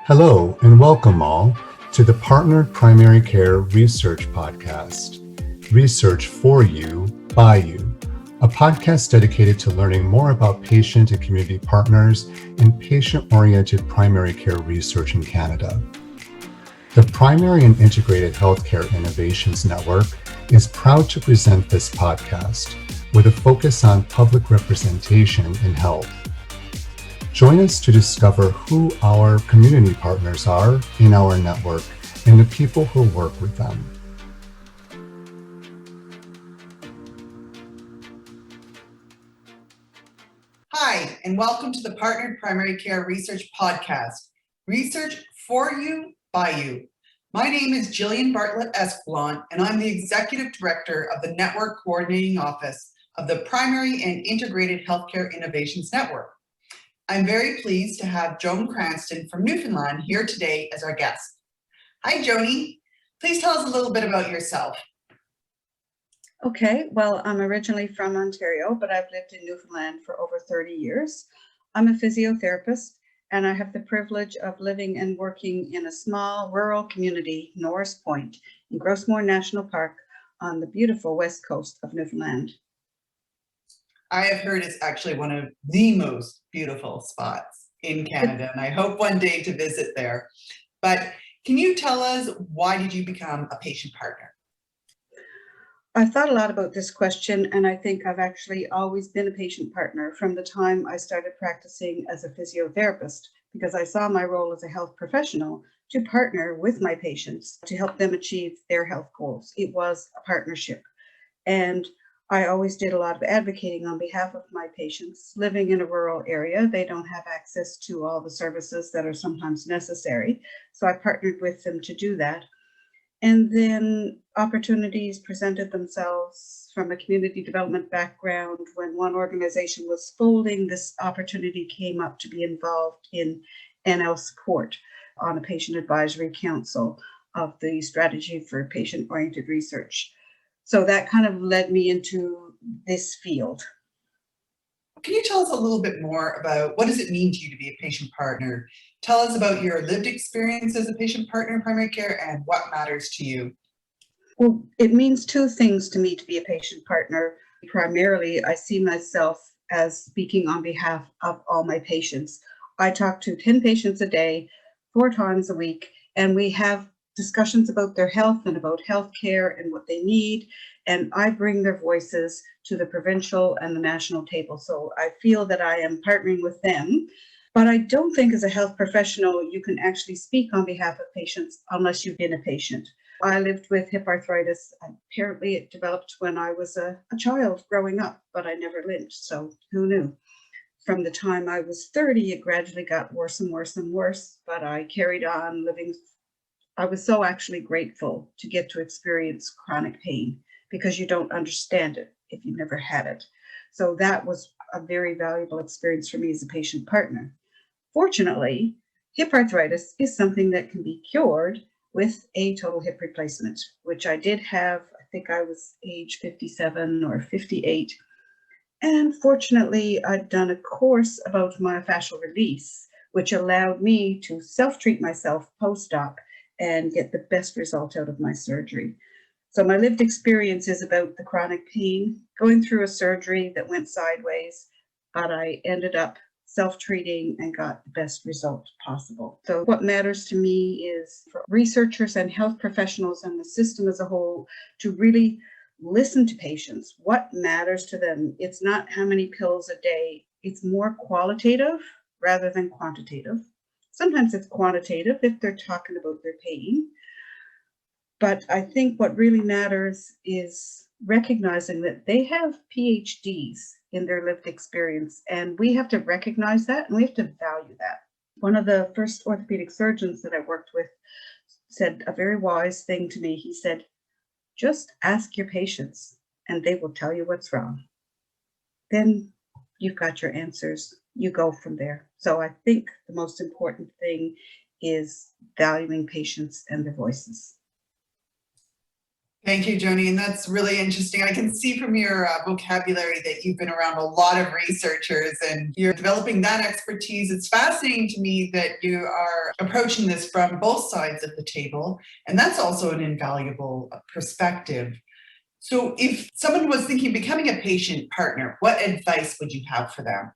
Hello, and welcome all to the Partnered Primary Care Research Podcast, Research for You, by you, a podcast dedicated to learning more about patient and community partners in patient-oriented primary care research in Canada. The Primary and Integrated Healthcare Innovations Network is proud to present this podcast with a focus on public representation in health. Join us to discover who our community partners are in our network and the people who work with them. Hi, and welcome to the Partnered Primary Care Research Podcast, Research for You, by you. My name is Jillian Bartlett Escalon, and I'm the Executive Director of the Network Coordinating Office of the Primary and Integrated Healthcare Innovations Network. I'm very pleased to have Joan Cranston from Newfoundland here today as our guest. Hi, Joni. Please tell us a little bit about yourself. Okay, well, I'm originally from Ontario, but I've lived in Newfoundland for over 30 years. I'm a physiotherapist, and I have the privilege of living and working in a small rural community, Norris Point, in Grossmore National Park on the beautiful west coast of Newfoundland. I have heard it's actually one of the most beautiful spots in Canada, and I hope one day to visit there. But can you tell us, why did you become a patient partner? I've thought a lot about this question, and I think I've actually always been a patient partner from the time I started practicing as a physiotherapist, because I saw my role as a health professional to partner with my patients to help them achieve their health goals. It was a partnership. And I always did a lot of advocating on behalf of my patients. Living in a rural area, they don't have access to all the services that are sometimes necessary. So I partnered with them to do that. And then opportunities presented themselves from a community development background. When one organization was folding, this opportunity came up to be involved in NL support on a patient advisory council of the strategy for patient-oriented research. So that kind of led me into this field. Can you tell us a little bit more about what does it mean to you to be a patient partner? Tell us about your lived experience as a patient partner in primary care and what matters to you. Well, it means two things to me to be a patient partner. Primarily, I see myself as speaking on behalf of all my patients. I talk to 10 patients a day, 4 times a week, and we have discussions about their health and about healthcare and what they need. And I bring their voices to the provincial and the national table. So I feel that I am partnering with them. But I don't think as a health professional, you can actually speak on behalf of patients unless you've been a patient. I lived with hip arthritis. Apparently it developed when I was a child growing up, but I never limped. So who knew? From the time I was 30, it gradually got worse and worse and worse, but I carried on living. I was so actually grateful to get to experience chronic pain because you don't understand it if you've never had it. So that was a very valuable experience for me as a patient partner. Fortunately, hip arthritis is something that can be cured with a total hip replacement, which I did have. I think I was age 57 or 58. And fortunately, I'd done a course about myofascial release, which allowed me to self-treat myself post-op and get the best result out of my surgery. So my lived experience is about the chronic pain, going through a surgery that went sideways, but I ended up self-treating and got the best result possible. So what matters to me is for researchers and health professionals and the system as a whole to really listen to patients. What matters to them? It's not how many pills a day. It's more qualitative rather than quantitative. Sometimes it's quantitative if they're talking about their pain. But I think what really matters is recognizing that they have PhDs in their lived experience, and we have to recognize that and we have to value that. One of the first orthopedic surgeons that I worked with said a very wise thing to me. He said, just ask your patients and they will tell you what's wrong. Then you've got your answers. You go from there. So I think the most important thing is valuing patients and their voices. Thank you, Joni. And that's really interesting. I can see from your vocabulary that you've been around a lot of researchers and you're developing that expertise. It's fascinating to me that you are approaching this from both sides of the table. And that's also an invaluable perspective. So if someone was thinking of becoming a patient partner, what advice would you have for them?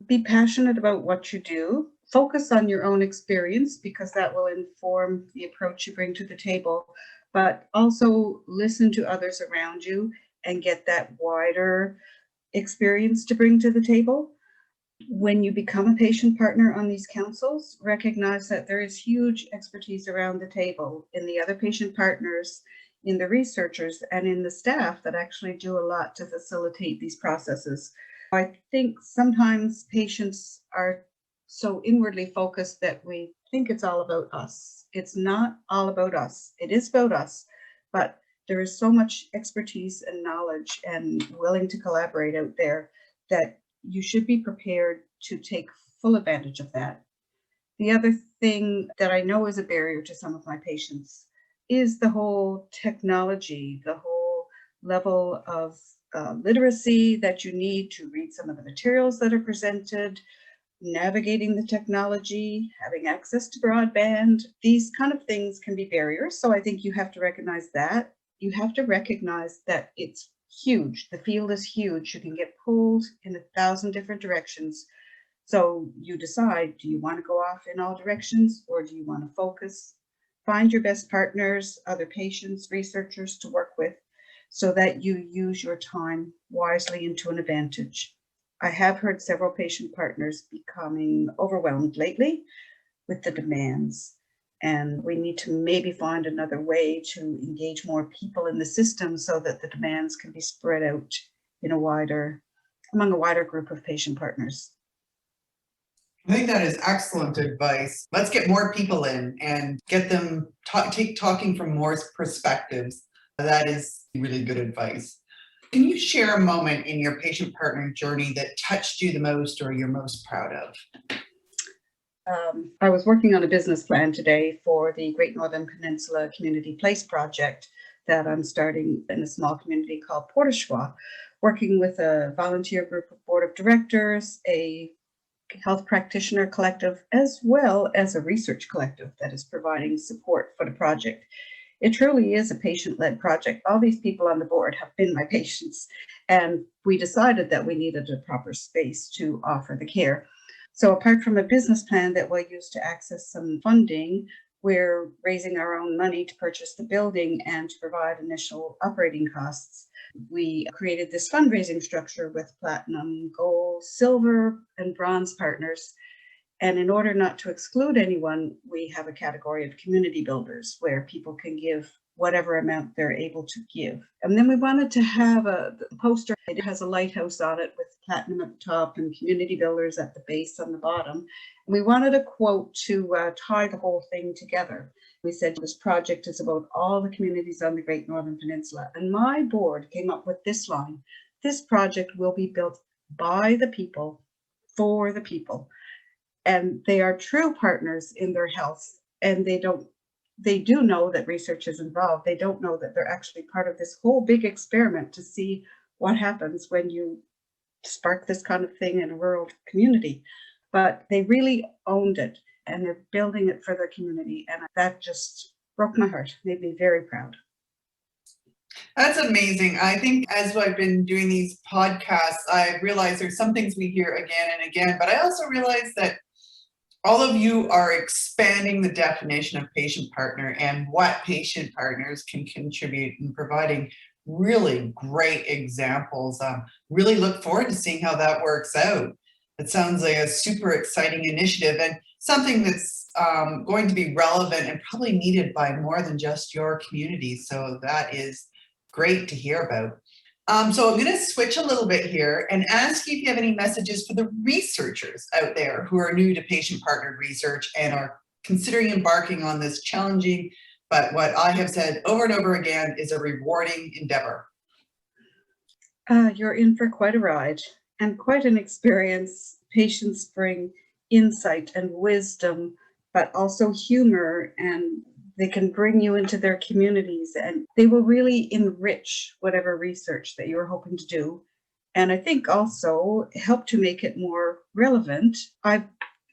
Be passionate about what you do. Focus on your own experience because that will inform the approach you bring to the table, but also listen to others around you and get that wider experience to bring to the table. When you become a patient partner on these councils, recognize that there is huge expertise around the table in the other patient partners, in the researchers, and in the staff that actually do a lot to facilitate these processes. I think sometimes patients are so inwardly focused that we think it's all about us. It's not all about us. It is about us, but there is so much expertise and knowledge and willing to collaborate out there that you should be prepared to take full advantage of that. The other thing that I know is a barrier to some of my patients is the whole technology, the whole level of literacy that you need to read some of the materials that are presented, navigating the technology, having access to broadband. These kind of things can be barriers. So I think you have to recognize that. You have to recognize that it's huge. The field is huge. You can get pulled in 1,000 different directions. So you decide, do you want to go off in all directions or do you want to focus? Find your best partners, other patients, researchers to work with so that you use your time wisely and to an advantage. I have heard several patient partners becoming overwhelmed lately with the demands, and we need to maybe find another way to engage more people in the system so that the demands can be spread out in among a wider group of patient partners. I think that is excellent advice. Let's get more people in and get them talking from more perspectives. That is really good advice. Can you share a moment in your patient partnering journey that touched you the most or you're most proud of? I was working on a business plan today for the Great Northern Peninsula Community Place project that I'm starting in a small community called Portachois, working with a volunteer group of board of directors, a health practitioner collective, as well as a research collective that is providing support for the project. It truly is a patient-led project. All these people on the board have been my patients, and we decided that we needed a proper space to offer the care. So apart from a business plan that we'll use to access some funding, we're raising our own money to purchase the building and to provide initial operating costs. We created this fundraising structure with platinum, gold, silver, and bronze partners. And in order not to exclude anyone, we have a category of community builders where people can give whatever amount they're able to give. And then we wanted to have a poster. It has a lighthouse on it with platinum at the top and community builders at the base on the bottom. And we wanted a quote to tie the whole thing together. We said this project is about all the communities on the Great Northern Peninsula. And my board came up with this line: this project will be built by the people, for the people. And they are true partners in their health, and they do know that research is involved. They don't know that they're actually part of this whole big experiment to see what happens when you spark this kind of thing in a rural community. But they really owned it, and they're building it for their community. And that just broke my heart, made me very proud. That's amazing. I think as I've been doing these podcasts, I realize there's some things we hear again and again, but I also realize that all of you are expanding the definition of patient partner and what patient partners can contribute in providing really great examples. Really look forward to seeing how that works out. It sounds like a super exciting initiative and something that's going to be relevant and probably needed by more than just your community. So that is great to hear about. So I'm going to switch a little bit here and ask you if you have any messages for the researchers out there who are new to patient-partnered research and are considering embarking on this challenging, but what I have said over and over again is a rewarding endeavor. You're in for quite a ride and quite an experience. Patients bring insight and wisdom, but also humor and They can bring you into their communities, and they will really enrich whatever research that you're hoping to do. And I think also help to make it more relevant. I've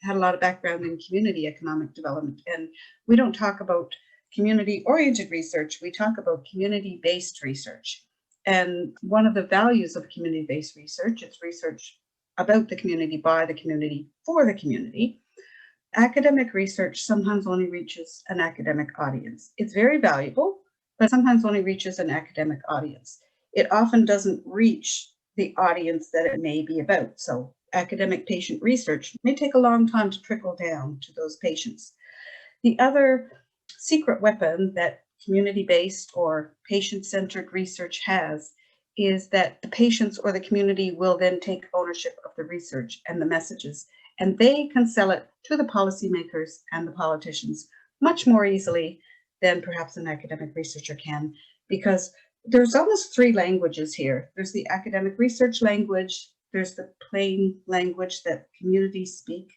had a lot of background in community economic development, and we don't talk about community-oriented research, we talk about community-based research. And one of the values of community-based research is research about the community, by the community, for the community. Academic research sometimes only reaches an academic audience. It's very valuable, but sometimes only reaches an academic audience. It often doesn't reach the audience that it may be about. So academic patient research may take a long time to trickle down to those patients. The other secret weapon that community-based or patient-centered research has is that the patients or the community will then take ownership of the research and the messages, and they can sell it to the policymakers and the politicians much more easily than perhaps an academic researcher can, because there's almost three languages here. There's the academic research language, there's the plain language that communities speak,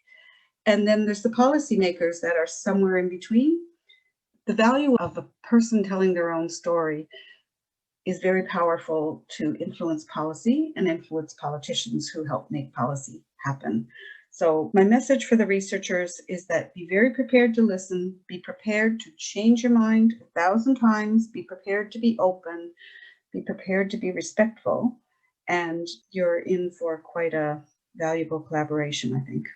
and then there's the policymakers that are somewhere in between. The value of a person telling their own story is very powerful to influence policy and influence politicians who help make policy happen. So my message for the researchers is that be very prepared to listen, be prepared to change your mind 1,000 times, be prepared to be open, be prepared to be respectful, and you're in for quite a valuable collaboration, I think.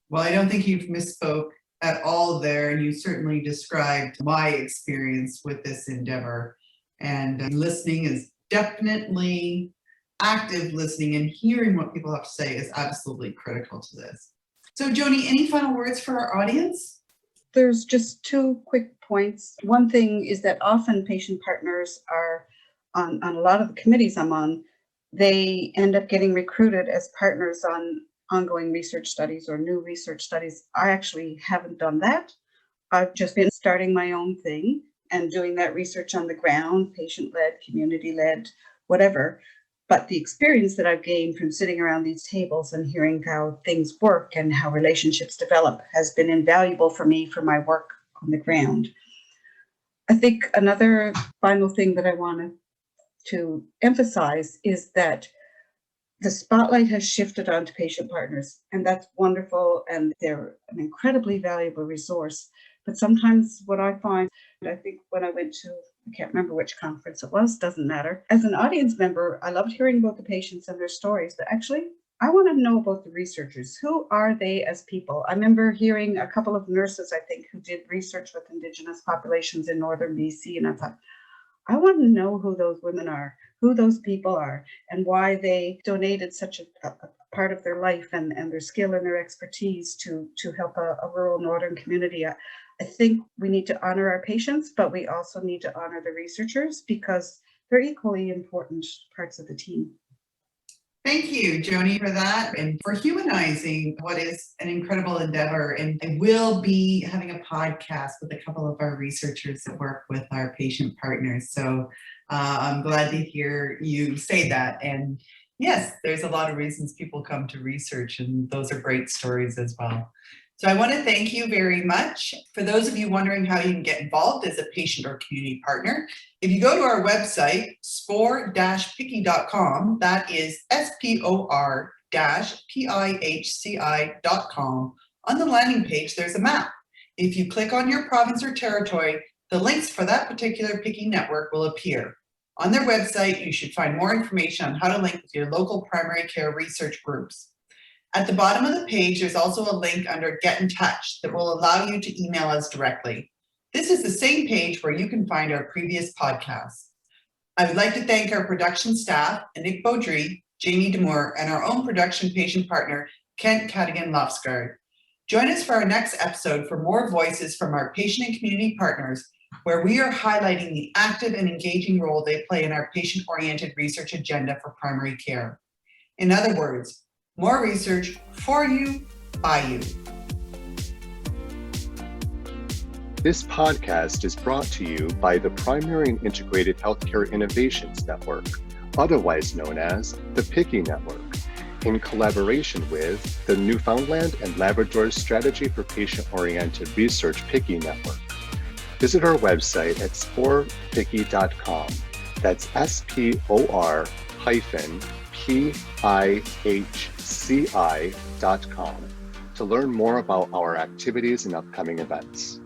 Well, I don't think you've misspoke at all there, and you certainly described my experience with this endeavor. And listening is definitely active listening, and hearing what people have to say is absolutely critical to this. So Joni, any final words for our audience? There's just two quick points. One thing is that often patient partners are on a lot of the committees I'm on, they end up getting recruited as partners on ongoing research studies or new research studies. I actually haven't done that. I've just been starting my own thing and doing that research on the ground, patient-led, community-led, whatever. But the experience that I've gained from sitting around these tables and hearing how things work and how relationships develop has been invaluable for me for my work on the ground. I think another final thing that I wanted to emphasize is that the spotlight has shifted onto patient partners, and that's wonderful, and they're an incredibly valuable resource. But sometimes what I find, I think when I went to, I can't remember which conference it was, doesn't matter. As an audience member, I loved hearing about the patients and their stories, but actually, I want to know about the researchers. Who are they as people? I remember hearing a couple of nurses, I think, who did research with Indigenous populations in northern BC, and I thought, I want to know who those women are, who those people are, and why they donated such a part of their life and their skill and their expertise to help a rural northern community. I think we need to honor our patients, but we also need to honor the researchers because they're equally important parts of the team. Thank you, Joni, for that and for humanizing what is an incredible endeavor. And I will be having a podcast with a couple of our researchers that work with our patient partners. So I'm glad to hear you say that. And yes, there's a lot of reasons people come to research, and those are great stories as well. So I want to thank you very much. For those of you wondering how you can get involved as a patient or community partner, if you go to our website, spor-picky.com, that is spor-pichci.com, on the landing page, there's a map. If you click on your province or territory, the links for that particular Picky network will appear. On their website, you should find more information on how to link with your local primary care research groups. At the bottom of the page, there's also a link under Get in Touch that will allow you to email us directly. This is the same page where you can find our previous podcasts. I would like to thank our production staff, Nick Beaudry, Jamie Demore, and our own production patient partner, Kent Cadigan-Lofsgaard. Join us for our next episode for more voices from our patient and community partners, where we are highlighting the active and engaging role they play in our patient-oriented research agenda for primary care. In other words, more research for you, by you. This podcast is brought to you by the Primary and Integrated Healthcare Innovations Network, otherwise known as the Picky Network, in collaboration with the Newfoundland and Labrador Strategy for Patient-Oriented Research PICI Network. Visit our website at sporpici.com. That's SPOR-PIHCI.com to learn more about our activities and upcoming events.